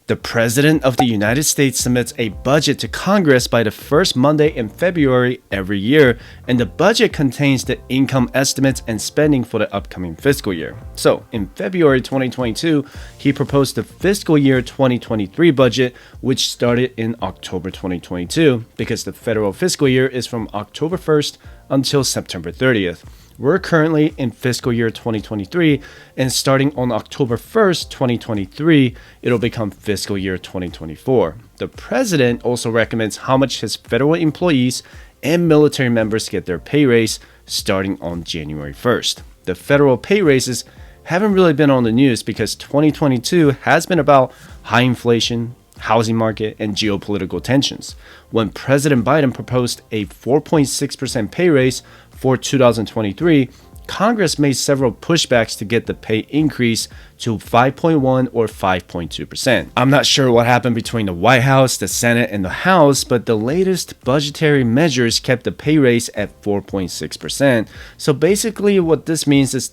The President of the United States submits a budget to Congress by the first Monday in February every year, and the budget contains the income estimates and spending for the upcoming fiscal year. So, in February 2022, he proposed the fiscal year 2023 budget, which started in October 2022, because the federal fiscal year is from October 1st until September 30th. We're currently in fiscal year 2023, and starting on October 1st, 2023, it'll become fiscal year 2024. The president also recommends how much his federal employees and military members get their pay raise starting on January 1st. The federal pay raises haven't really been on the news because 2022 has been about high inflation, housing market, and geopolitical tensions. When President Biden proposed a 4.6% pay raise for 2023, Congress made several pushbacks to get the pay increase to 5.1 or 5.2%. I'm not sure what happened between the White House, the Senate, and the House, but the latest budgetary measures kept the pay raise at 4.6%. So basically what this means is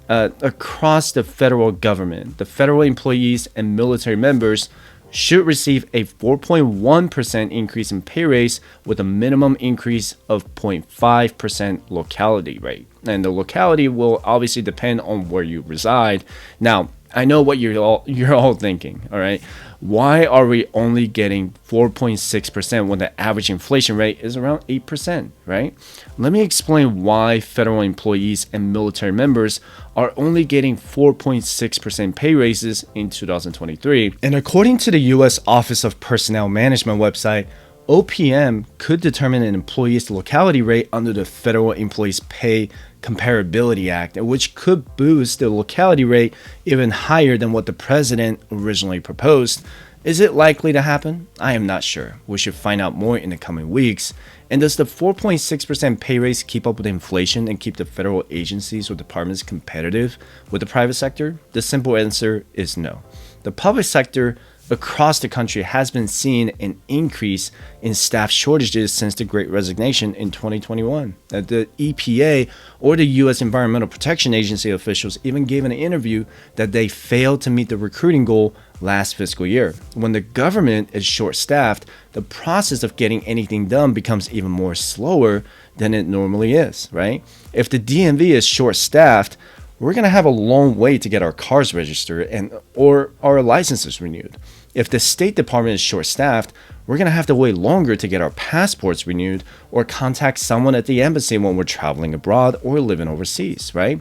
across the federal government, the federal employees and military members should receive a 4.1% increase in pay raise with a minimum increase of 0.5% locality rate. And the locality will obviously depend on where you reside. Now, I know what you're all thinking, all right? Why are we only getting 4.6% when the average inflation rate is around 8%, right? Let me explain why federal employees and military members are only getting 4.6% pay raises in 2023. And according to the U.S. Office of Personnel Management website, OPM could determine an employee's locality rate under the Federal Employees Pay Comparability Act, which could boost the locality rate even higher than what the president originally proposed. Is it likely to happen? I am not sure. We should find out more in the coming weeks. And does the 4.6% pay raise keep up with inflation and keep the federal agencies or departments competitive with the private sector? The simple answer is no. The public sector across the country has been seeing an increase in staff shortages since the Great Resignation in 2021. The EPA or the U.S. Environmental Protection Agency officials even gave an interview that they failed to meet the recruiting goal last fiscal year. When the government is short-staffed, the process of getting anything done becomes even more slower than it normally is, right? If the DMV is short-staffed, we're going to have a long wait to get our cars registered or our licenses renewed. If the State Department is short-staffed, we're going to have to wait longer to get our passports renewed or contact someone at the embassy when we're traveling abroad or living overseas, right?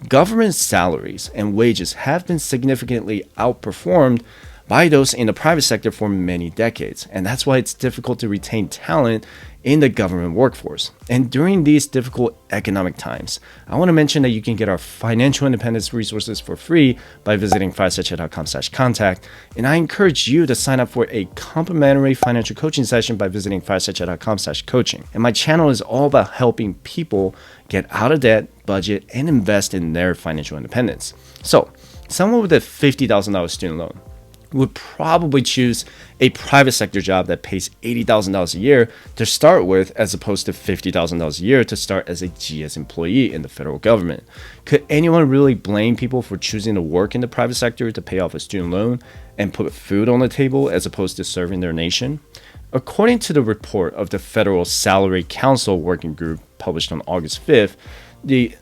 Government salaries and wages have been significantly outperformed by those in the private sector for many decades, and that's why it's difficult to retain talent in the government workforce. And during these difficult economic times, I want to mention that you can get our financial independence resources for free by visiting firesightchat.com/contact. And I encourage you to sign up for a complimentary financial coaching session by visiting firesightchat.com/coaching. And my channel is all about helping people get out of debt, budget, and invest in their financial independence. So, someone with a $50,000 student loan would probably choose a private sector job that pays $80,000 a year to start with, as opposed to $50,000 a year to start as a GS employee in the federal government. Could anyone really blame people for choosing to work in the private sector to pay off a student loan and put food on the table as opposed to serving their nation? According to the report of the Federal Salary Council Working Group published on August 5th, the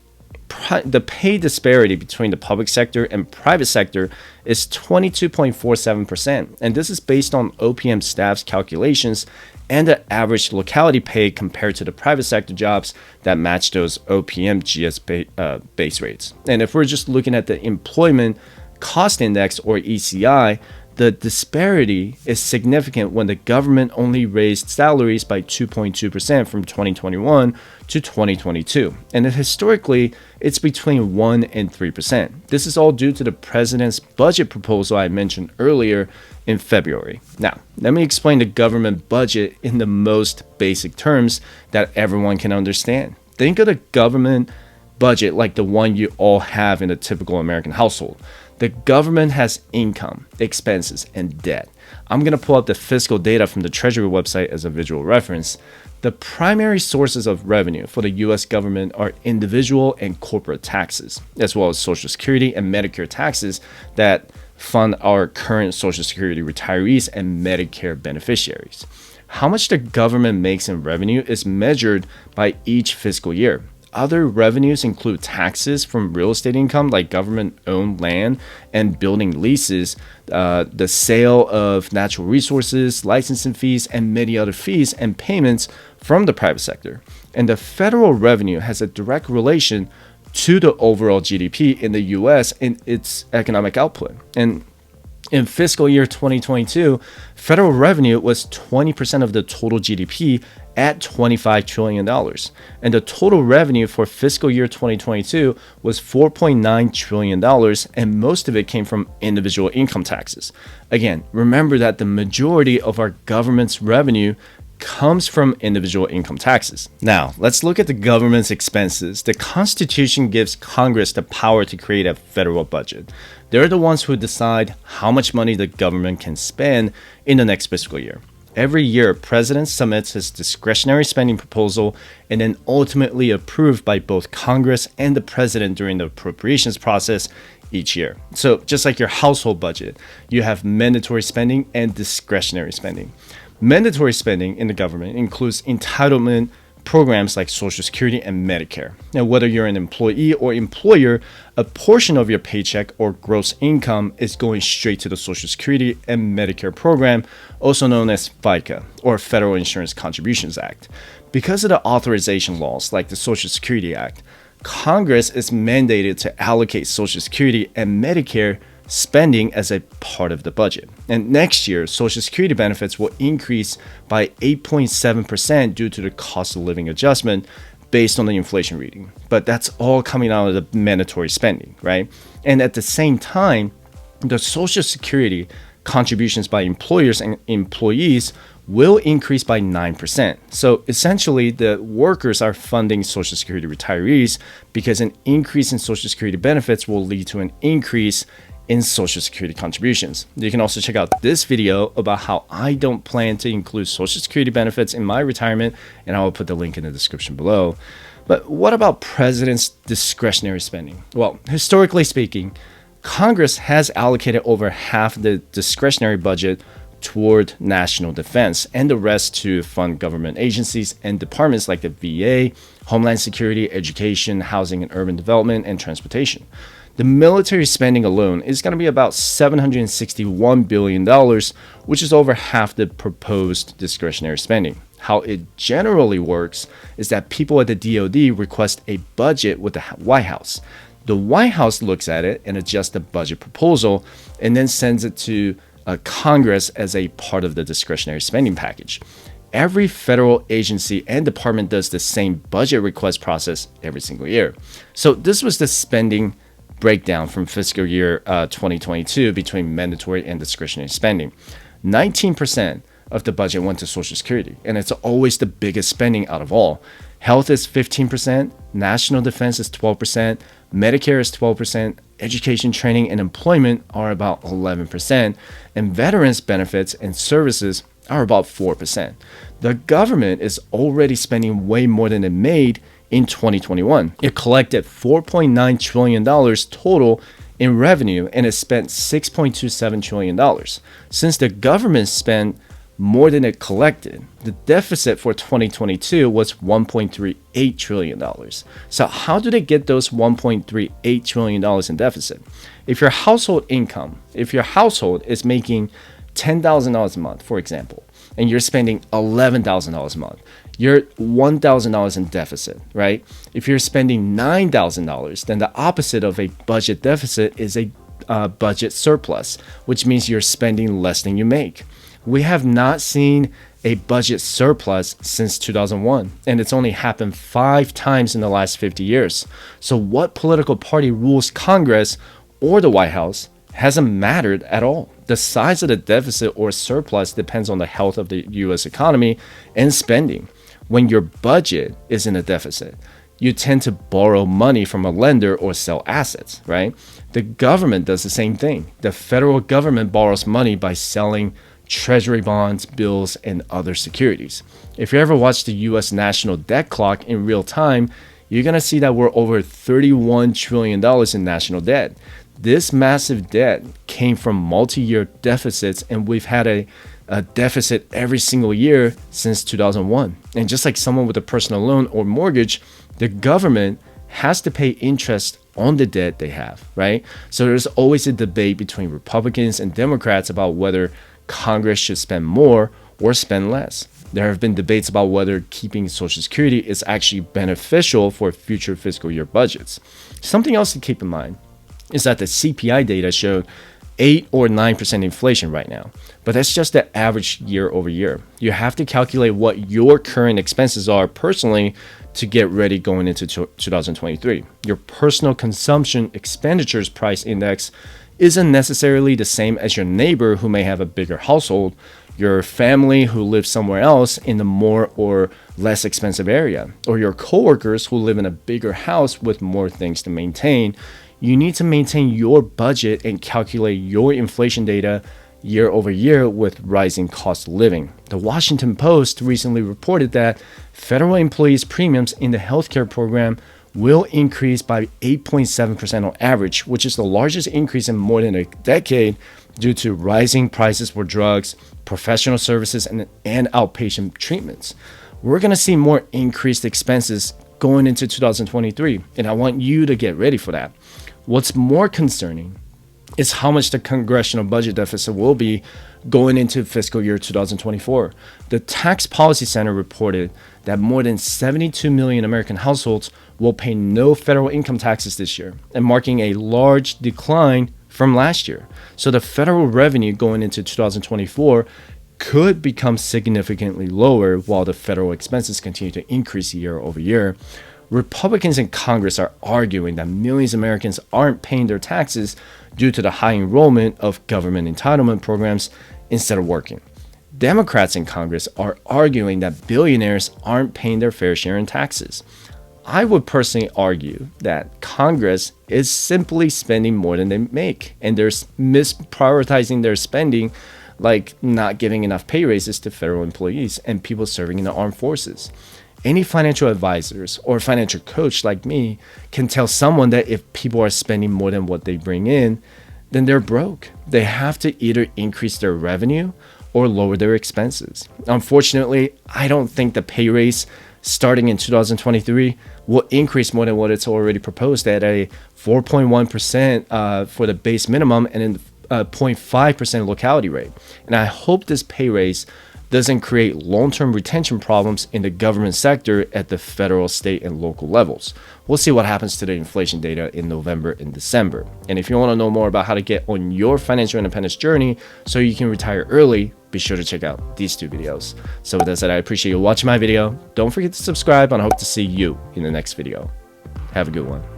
pay disparity between the public sector and private sector is 22.47%, and this is based on OPM staff's calculations and the average locality pay compared to the private sector jobs that match those OPM GS base rates. And if we're just looking at the Employment Cost Index, or ECI, the disparity is significant when the government only raised salaries by 2.2% from 2021 to 2022. And historically, it's between 1 and 3%. This is all due to the president's budget proposal I mentioned earlier in February. Now, let me explain the government budget in the most basic terms that everyone can understand. Think of the government budget like the one you all have in a typical American household. The government has income, expenses, and debt. I'm going to pull up the fiscal data from the Treasury website as a visual reference. The primary sources of revenue for the U.S. government are individual and corporate taxes, as well as Social Security and Medicare taxes that fund our current Social Security retirees and Medicare beneficiaries. How much the government makes in revenue is measured by each fiscal year. Other revenues include taxes from real estate income like government-owned land and building leases, the sale of natural resources, licensing fees, and many other fees and payments from the private sector. And the federal revenue has a direct relation to the overall GDP in the US and its economic output. And in fiscal year 2022, federal revenue was 20% of the total GDP at $25 trillion. And the total revenue for fiscal year 2022 was $4.9 trillion, and most of it came from individual income taxes. Again, remember that the majority of our government's revenue comes from individual income taxes. Now, let's look at the government's expenses. The Constitution gives Congress the power to create a federal budget. They're the ones who decide how much money the government can spend in the next fiscal year. Every year, President submits his discretionary spending proposal and then ultimately approved by both Congress and the President during the appropriations process each year. So just like your household budget, you have mandatory spending and discretionary spending. Mandatory spending in the government includes entitlement programs like Social Security and Medicare. Now, whether you're an employee or employer, a portion of your paycheck or gross income is going straight to the Social Security and Medicare program, also known as FICA, or Federal Insurance Contributions Act. Because of the authorization laws like the Social Security Act, Congress is mandated to allocate Social Security and Medicare spending as a part of the budget. And next year, Social Security benefits will increase by 8.7% due to the cost of living adjustment based on the inflation reading. But that's all coming out of the mandatory spending, right? And at the same time, the Social Security contributions by employers and employees will increase by 9%. So essentially, the workers are funding Social Security retirees because an increase in Social Security benefits will lead to an increase in Social Security contributions. You can also check out this video about how I don't plan to include Social Security benefits in my retirement, and I will put the link in the description below. But what about President's discretionary spending? Well, historically speaking, Congress has allocated over half the discretionary budget toward national defense and the rest to fund government agencies and departments like the VA, Homeland Security, Education, Housing and Urban Development, and Transportation. The military spending alone is going to be about $761 billion, which is over half the proposed discretionary spending. How it generally works is that people at the DoD request a budget with the White House. The White House looks at it and adjusts the budget proposal and then sends it to Congress as a part of the discretionary spending package. Every federal agency and department does the same budget request process every single year. So this was the spending breakdown from fiscal year 2022 between mandatory and discretionary spending. 19% of the budget went to Social Security, and it's always the biggest spending out of all. Health is 15%, national defense is 12%, Medicare is 12%, education, training, and employment are about 11%, and veterans benefits and services are about 4%. The government is already spending way more than it made in 2021. It collected $4.9 trillion total in revenue, and it spent $6.27 trillion. Since the government spent more than it collected, the deficit for 2022 was $1.38 trillion. So how do they get those $1.38 trillion in deficit? If your household is making $10,000 a month, for example, and you're spending $11,000 a month, you're $1,000 in deficit, right? If you're spending $9,000, then the opposite of a budget deficit is a budget surplus, which means you're spending less than you make. We have not seen a budget surplus since 2001, and it's only happened 5 times in the last 50 years. So what political party rules Congress or the White House hasn't mattered at all. The size of the deficit or surplus depends on the health of the US economy and spending. When your budget is in a deficit, you tend to borrow money from a lender or sell assets, right? The government does the same thing. The federal government borrows money by selling treasury bonds, bills, and other securities. If you ever watch the US national debt clock in real time, you're going to see that we're over $31 trillion in national debt. This massive debt came from multi-year deficits, and we've had a deficit every single year since 2001. And just like someone with a personal loan or mortgage, the government has to pay interest on the debt they have, right? So there's always a debate between Republicans and Democrats about whether Congress should spend more or spend less. There have been debates about whether keeping Social Security is actually beneficial for future fiscal year budgets. Something else to keep in mind is that the CPI data showed 8 or 9% inflation right now, but that's just the average year over year. You have to calculate what your current expenses are personally to get ready going into 2023. Your personal consumption expenditures price index isn't necessarily the same as your neighbor who may have a bigger household, your family who lives somewhere else in the more or less expensive area, or your coworkers who live in a bigger house with more things to maintain. You need to maintain your budget and calculate your inflation data year over year with rising cost of living. The Washington Post recently reported that federal employees' premiums in the healthcare program will increase by 8.7% on average, which is the largest increase in more than a decade due to rising prices for drugs, professional services, and outpatient treatments. We're going to see more increased expenses going into 2023, and I want you to get ready for that. What's more concerning is how much the congressional budget deficit will be going into fiscal year 2024. The Tax Policy Center reported that more than 72 million American households will pay no federal income taxes this year, and marking a large decline from last year. So the federal revenue going into 2024 could become significantly lower while the federal expenses continue to increase year over year. Republicans in Congress are arguing that millions of Americans aren't paying their taxes due to the high enrollment of government entitlement programs instead of working. Democrats in Congress are arguing that billionaires aren't paying their fair share in taxes. I would personally argue that Congress is simply spending more than they make, and they're misprioritizing their spending, like not giving enough pay raises to federal employees and people serving in the armed forces. Any financial advisors or financial coach like me can tell someone that if people are spending more than what they bring in, then they're broke. They have to either increase their revenue or lower their expenses. Unfortunately, I don't think the pay raise starting in 2023 will increase more than what it's already proposed at a 4.1% for the base minimum and then 0.5% locality rate. And I hope this pay raise doesn't create long-term retention problems in the government sector at the federal, state, and local levels. We'll see what happens to the inflation data in November and December. And if you want to know more about how to get on your financial independence journey so you can retire early, be sure to check out these two videos. So with that said, I appreciate you watching my video. Don't forget to subscribe, and I hope to see you in the next video. Have a good one.